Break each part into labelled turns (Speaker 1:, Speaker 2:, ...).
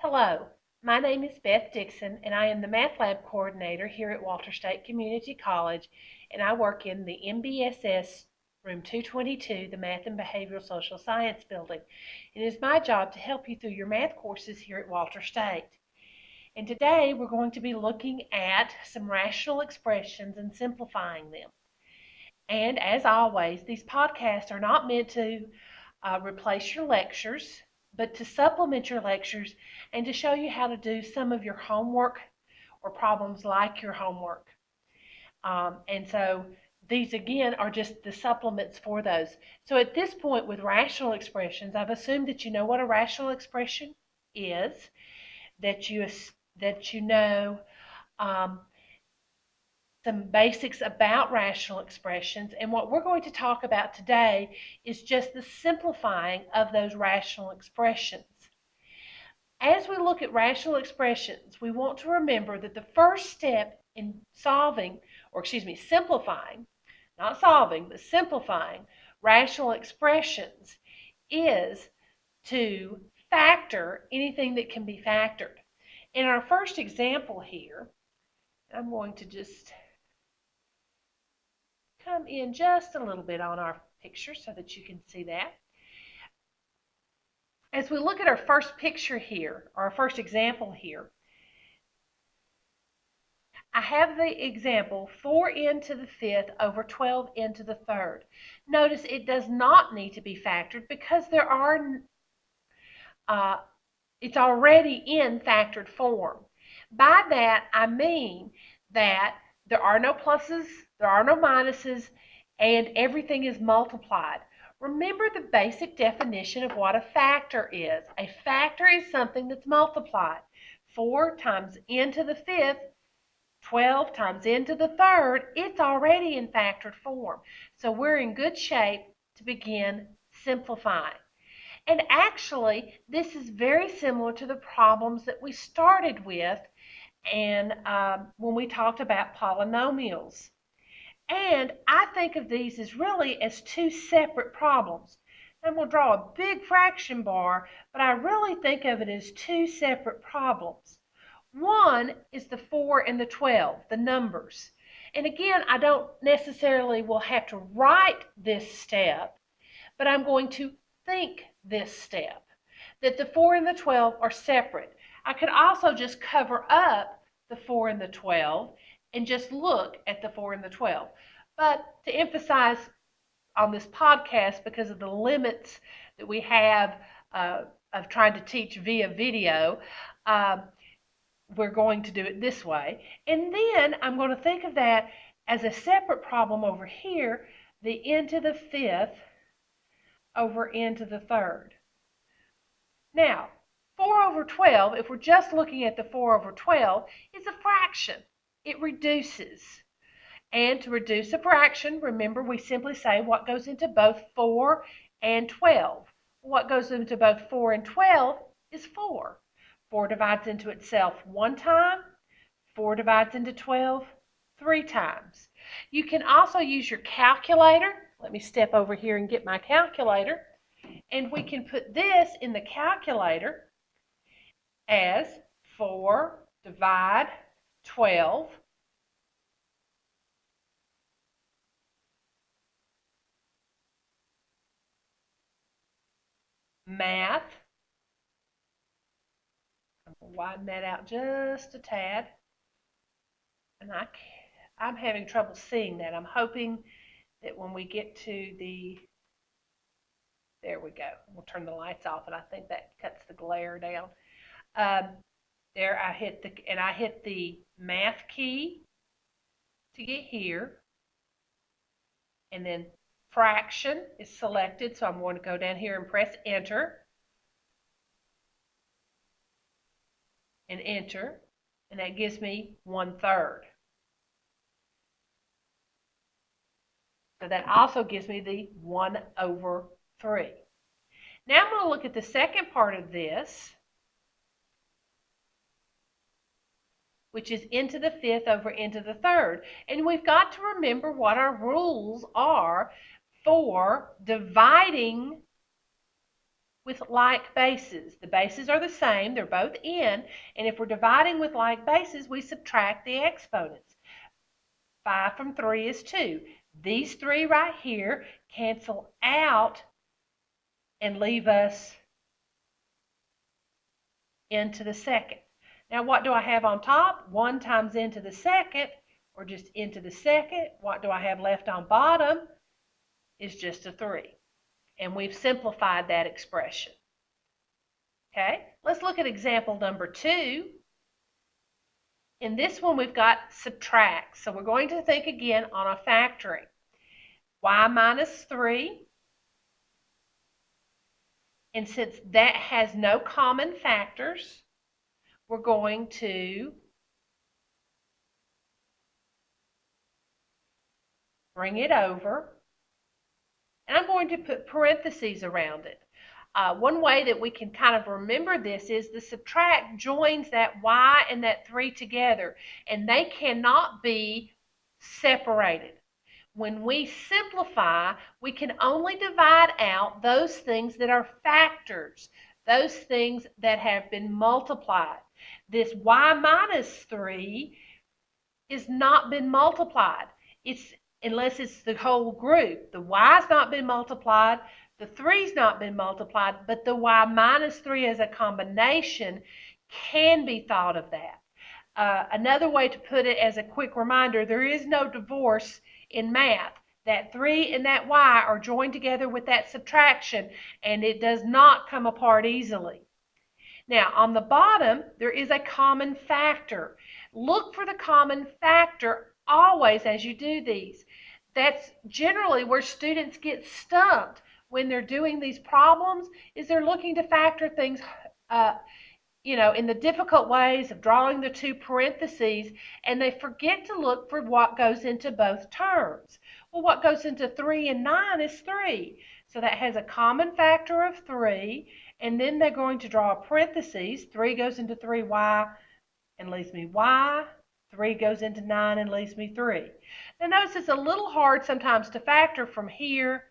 Speaker 1: Hello, my name is Beth Dixon, and I am the Math Lab Coordinator here at Walter State Community College, and I work in the MBSS Room 222, the Math and Behavioral Social Science Building. It is my job to help you through your math courses here at Walter State. And today we're going to be looking at some rational expressions and simplifying them. And as always, these podcasts are not meant to replace your lectures, but to supplement your lectures and to show you how to do some of your homework or problems like your homework. And so these again are just the supplements for those. So at this point with rational expressions, I've assumed that you know what a rational expression is, that you know some basics about rational expressions, and what we're going to talk about today is just the simplifying of those rational expressions. As we look at rational expressions, we want to remember that the first step in simplifying, not solving, but simplifying rational expressions is to factor anything that can be factored. In our first example here, I'm going to just come in just a little bit on our picture so that you can see that. As we look at our first picture here, or our first example here, I have the example 4n to the fifth over 12n to the third. Notice it does not need to be factored because it's already in factored form. By that I mean that there are no pluses, there are no minuses, and everything is multiplied. Remember the basic definition of what a factor is. A factor is something that's multiplied. 4 times n to the fifth, 12 times n to the third, it's already in factored form. So we're in good shape to begin simplifying. And actually, this is very similar to the problems that we started with and when we talked about polynomials. And I think of these as really as two separate problems. I'm going to draw a big fraction bar, but I really think of it as two separate problems. One is the 4 and the 12, the numbers. And again, I don't necessarily will have to write this step, but I'm going to think this step, that the 4 and the 12 are separate. I could also just cover up the 4 and the 12 and just look at the 4 and the 12. But to emphasize on this podcast, because of the limits that we have of trying to teach via video, we're going to do it this way. And then I'm going to think of that as a separate problem over here, the n to the fifth over n to the third. Now, 4 over 12, if we're just looking at the 4 over 12, is a fraction. It reduces. And to reduce a fraction, remember we simply say what goes into both 4 and 12. What goes into both 4 and 12 is 4. 4 divides into itself one time. 4 divides into 12 3 times. You can also use your calculator. Let me step over here and get my calculator. And we can put this in the calculator as 4 divide 12 math. I'm going to widen that out just a tad. And I'm having trouble seeing that. I'm hoping that when we get to there we go. We'll turn the lights off, and I think that cuts the glare down. There I hit the math key to get here, and then fraction is selected, so I'm going to go down here and press enter, and enter, and that gives me 1/3. So that also gives me the 1 over 3. Now I'm going to look at the second part of this, which is n to the fifth over n to the third. And we've got to remember what our rules are for dividing with like bases. The bases are the same, they're both n, and if we're dividing with like bases, we subtract the exponents. 5 from 3 is 2. These 3 right here cancel out and leave us n to the second. Now what do I have on top? 1 times n to the second, or just n to the second. What do I have left on bottom? Is just a 3. And we've simplified that expression. Okay, let's look at example number 2. In this one, we've got subtract. So we're going to think again on a factoring. Y minus 3. And since that has no common factors, we're going to bring it over. And I'm going to put parentheses around it. One way that we can kind of remember this is the subtract joins that y and that 3 together, and they cannot be separated. When we simplify, we can only divide out those things that are factors, those things that have been multiplied. This y minus 3 is not been multiplied. Unless it's the whole group. The y's not been multiplied, the 3's not been multiplied, but the y minus 3 as a combination can be thought of that. Another way to put it as a quick reminder, there is no divorce in math. That 3 and that y are joined together with that subtraction, and it does not come apart easily. Now, on the bottom, there is a common factor. Look for the common factor always as you do these. That's generally where students get stumped when they're doing these problems, is they're looking to factor things in the difficult ways of drawing the two parentheses, and they forget to look for what goes into both terms. Well, what goes into 3 and 9 is 3. So that has a common factor of 3, and then they're going to draw a parentheses. 3 goes into 3y and leaves me y. 3 goes into 9 and leaves me 3. Now notice it's a little hard sometimes to factor from here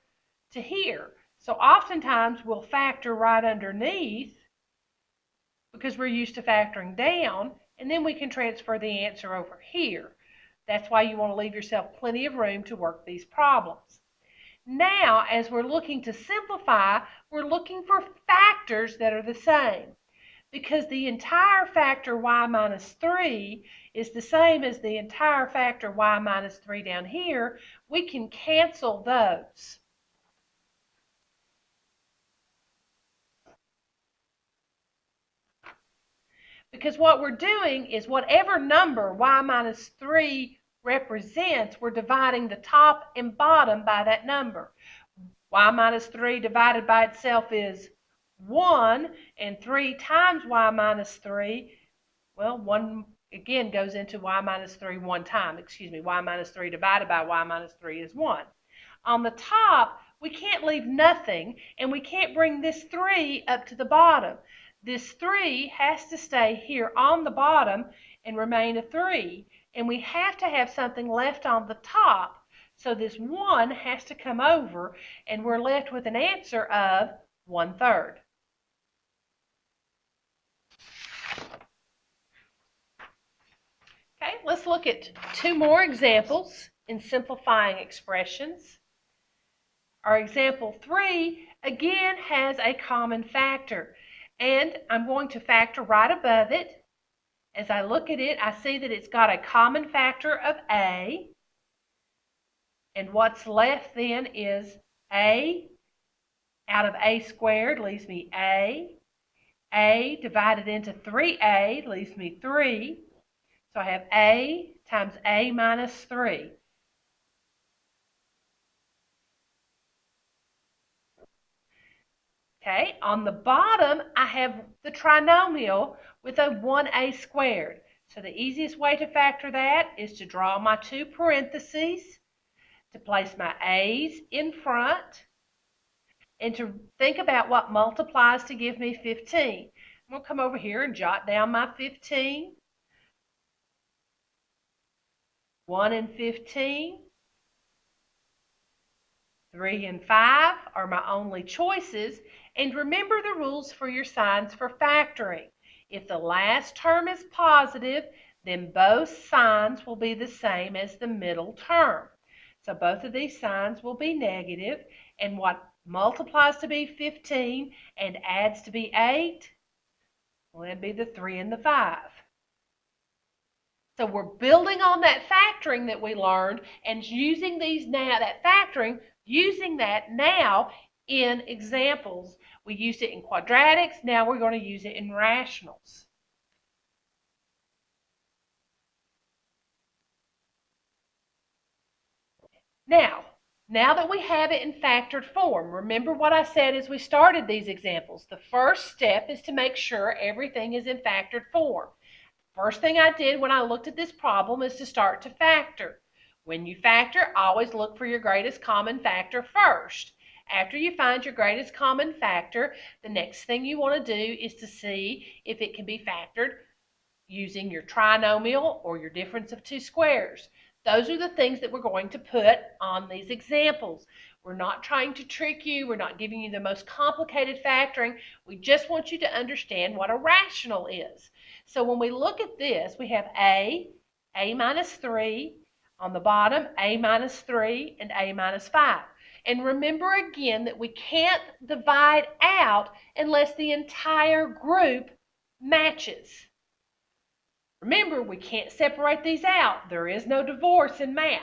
Speaker 1: to here. So oftentimes we'll factor right underneath because we're used to factoring down, and then we can transfer the answer over here. That's why you want to leave yourself plenty of room to work these problems. Now, as we're looking to simplify, we're looking for factors that are the same. Because the entire factor y minus 3 is the same as the entire factor y minus 3 down here, we can cancel those. Because what we're doing is whatever number y minus 3 represents, we're dividing the top and bottom by that number. Y minus 3 divided by itself is 1, and 3 times y minus 3, well, 1 again goes into y minus 3 one time. Y minus 3 divided by y minus 3 is 1. On the top, we can't leave nothing, and we can't bring this 3 up to the bottom. This 3 has to stay here on the bottom and remain a 3, and we have to have something left on the top. So this 1 has to come over, and we're left with an answer of 1/3. Okay, let's look at 2 more examples in simplifying expressions. Our example 3 again has a common factor, and I'm going to factor right above it. As I look at it, I see that it's got a common factor of a, and what's left then is a out of a squared leaves me a. A divided into 3a leaves me 3. So I have a times a minus 3. Okay, on the bottom, I have the trinomial with a 1a squared. So the easiest way to factor that is to draw my 2 parentheses, to place my a's in front, and to think about what multiplies to give me 15. I'm going to come over here and jot down my 15. 1 and 15. 3 and 5 are my only choices, and remember the rules for your signs for factoring. If the last term is positive, then both signs will be the same as the middle term. So both of these signs will be negative, and what multiplies to be 15 and adds to be 8, well, that'd be the 3 and the 5. So we're building on that factoring that we learned and using using that now in examples. We used it in quadratics, now we're going to use it in rationals. Now that we have it in factored form, remember what I said as we started these examples. The first step is to make sure everything is in factored form. First thing I did when I looked at this problem is to start to factor. When you factor, always look for your greatest common factor first. After you find your greatest common factor, the next thing you want to do is to see if it can be factored using your trinomial or your difference of two squares. Those are the things that we're going to put on these examples. We're not trying to trick you. We're not giving you the most complicated factoring. We just want you to understand what a rational is. So when we look at this, we have a minus 3, on the bottom, a minus 3, and a minus 5. And remember again that we can't divide out unless the entire group matches. Remember, we can't separate these out. There is no divorce in math.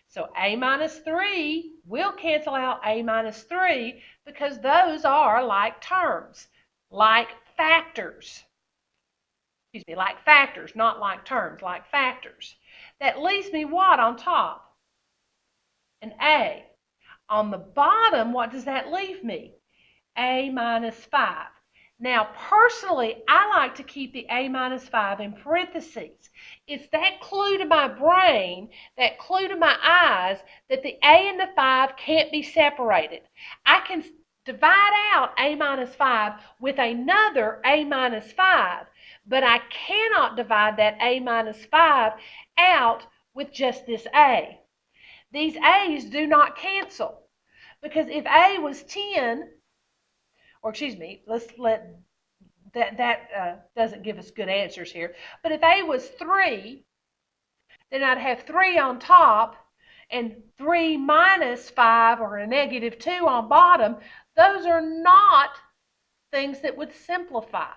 Speaker 1: So a minus 3 will cancel out a minus 3 because those are like terms, like factors. Excuse me, like factors, not like terms, like factors. That leaves me what on top? An A. On the bottom, what does that leave me? A minus 5. Now, personally, I like to keep the a minus 5 in parentheses. It's that clue to my brain, that clue to my eyes, that the a and the 5 can't be separated. I can divide out a minus 5 with another a minus 5, but I cannot divide that a minus 5 out with just this a. These a's do not cancel, because if a was 10, or excuse me, let's let that doesn't give us good answers here. But if a was 3, then I'd have 3 on top and 3 minus 5 or a negative 2 on bottom. Those are not things that would simplify.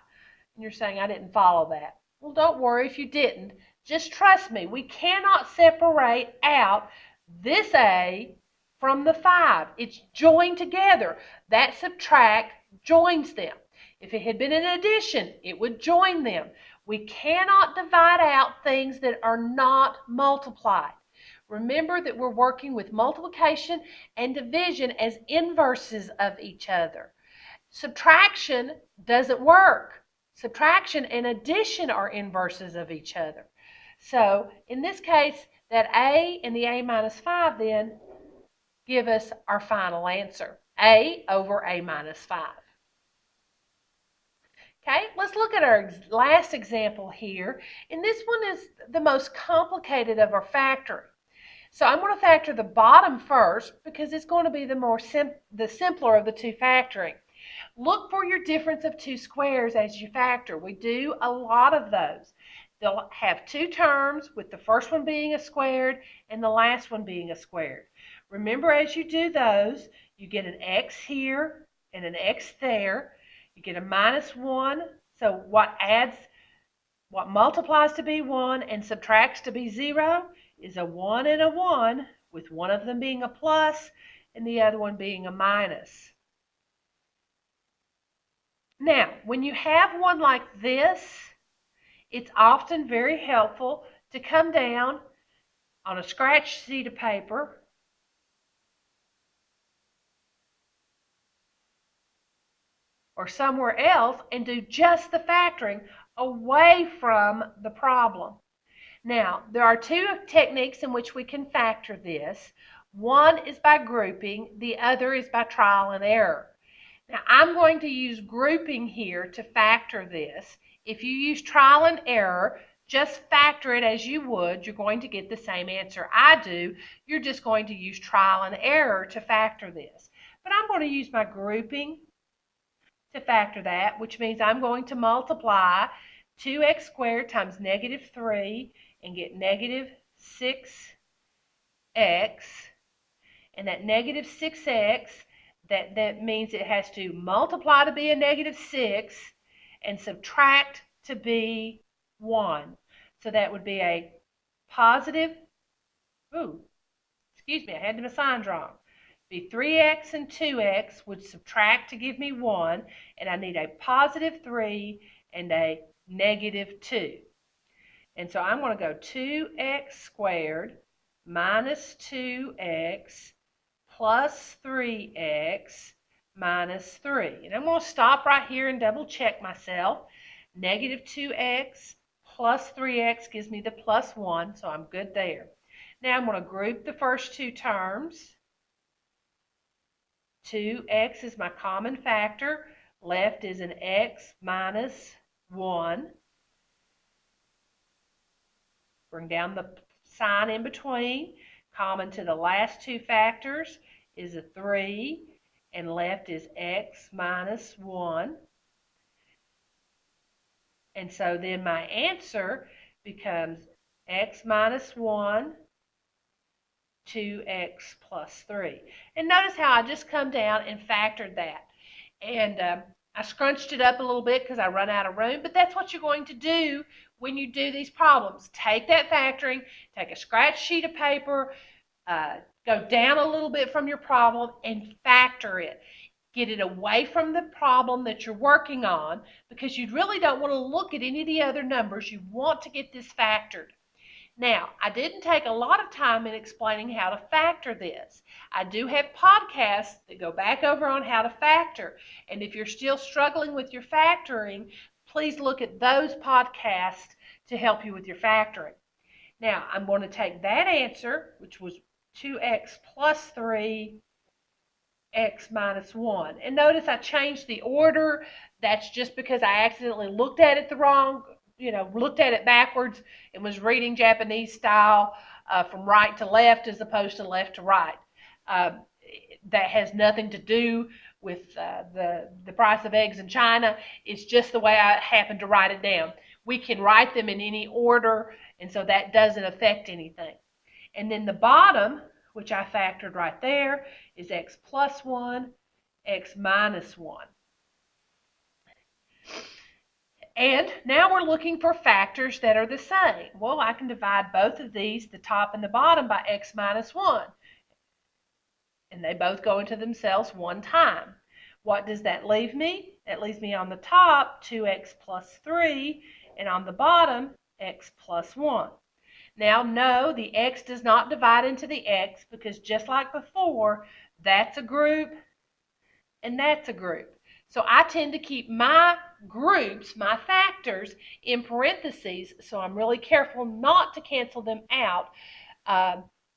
Speaker 1: And you're saying I didn't follow that. Well, don't worry if you didn't. Just trust me. We cannot separate out this a from the 5. It's joined together. That subtract joins them. If it had been an addition, it would join them. We cannot divide out things that are not multiplied. Remember that we're working with multiplication and division as inverses of each other. Subtraction doesn't work. Subtraction and addition are inverses of each other. So in this case, that a and the a minus 5 then give us our final answer. A over a minus 5. Okay, let's look at our last example here. And this one is the most complicated of our factoring. So I'm going to factor the bottom first because it's going to be the simpler of the two factoring. Look for your difference of two squares as you factor. We do a lot of those. They'll have two terms, with the first one being a squared and the last one being a squared. Remember, as you do those, you get an x here and an x there. You get a minus 1. So what multiplies to be 1 and subtracts to be 0 is a 1 and a 1, with one of them being a plus and the other one being a minus. Now, when you have one like this, it's often very helpful to come down on a scratch sheet of paper or somewhere else and do just the factoring away from the problem. Now, there are two techniques in which we can factor this. One is by grouping, the other is by trial and error. Now, I'm going to use grouping here to factor this. If you use trial and error, just factor it as you would. You're going to get the same answer I do. You're just going to use trial and error to factor this. But I'm going to use my grouping to factor that, which means I'm going to multiply 2x squared times negative 3 and get negative 6x. And that negative 6x, that means it has to multiply to be a negative 6 and subtract to be 1. So that would be a positive, excuse me, I had the signs wrong. Be 3x and 2x would subtract to give me 1, and I need a positive 3 and a negative 2. And so I'm going to go 2x squared minus 2x plus 3x minus 3. And I'm going to stop right here and double check myself. Negative 2x plus 3x gives me the plus 1, so I'm good there. Now I'm going to group the first two terms. 2x is my common factor. Left is an x minus 1. Bring down the sign in between. Common to the last two factors is a 3, and left is x minus 1. And so then my answer becomes x minus 1, 2x plus 3. And notice how I just come down and factored that. And I scrunched it up a little bit because I run out of room, but that's what you're going to do when you do these problems. Take that factoring, take a scratch sheet of paper, go down a little bit from your problem and factor it. Get it away from the problem that you're working on because you really don't want to look at any of the other numbers. You want to get this factored. Now, I didn't take a lot of time in explaining how to factor this. I do have podcasts that go back over on how to factor. And if you're still struggling with your factoring, please look at those podcasts to help you with your factoring. Now, I'm going to take that answer, which was 2x plus 3, x minus 1. And notice I changed the order. That's just because I accidentally looked at it looked at it backwards and was reading Japanese style from right to left as opposed to left to right. That has nothing to do with the price of eggs in China. It's just the way I happened to write it down. We can write them in any order, and so that doesn't affect anything. And then the bottom, which I factored right there, is x plus 1, x minus 1. And now we're looking for factors that are the same. Well, I can divide both of these, the top and the bottom, by x minus 1. And they both go into themselves one time. What does that leave me? That leaves me on the top 2x plus 3, and on the bottom x plus 1. Now, no, the x does not divide into the x because just like before, that's a group and that's a group. So I tend to keep my groups, my factors, in parentheses, so I'm really careful not to cancel them out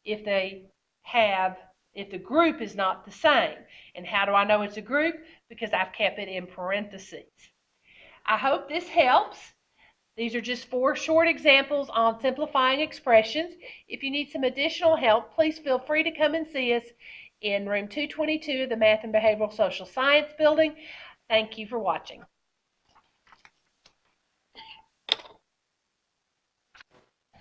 Speaker 1: if the group is not the same. And how do I know it's a group? Because I've kept it in parentheses. I hope this helps. These are just 4 short examples on simplifying expressions. If you need some additional help, please feel free to come and see us in room 222 of the Math and Behavioral Social Science building. Thank you for watching.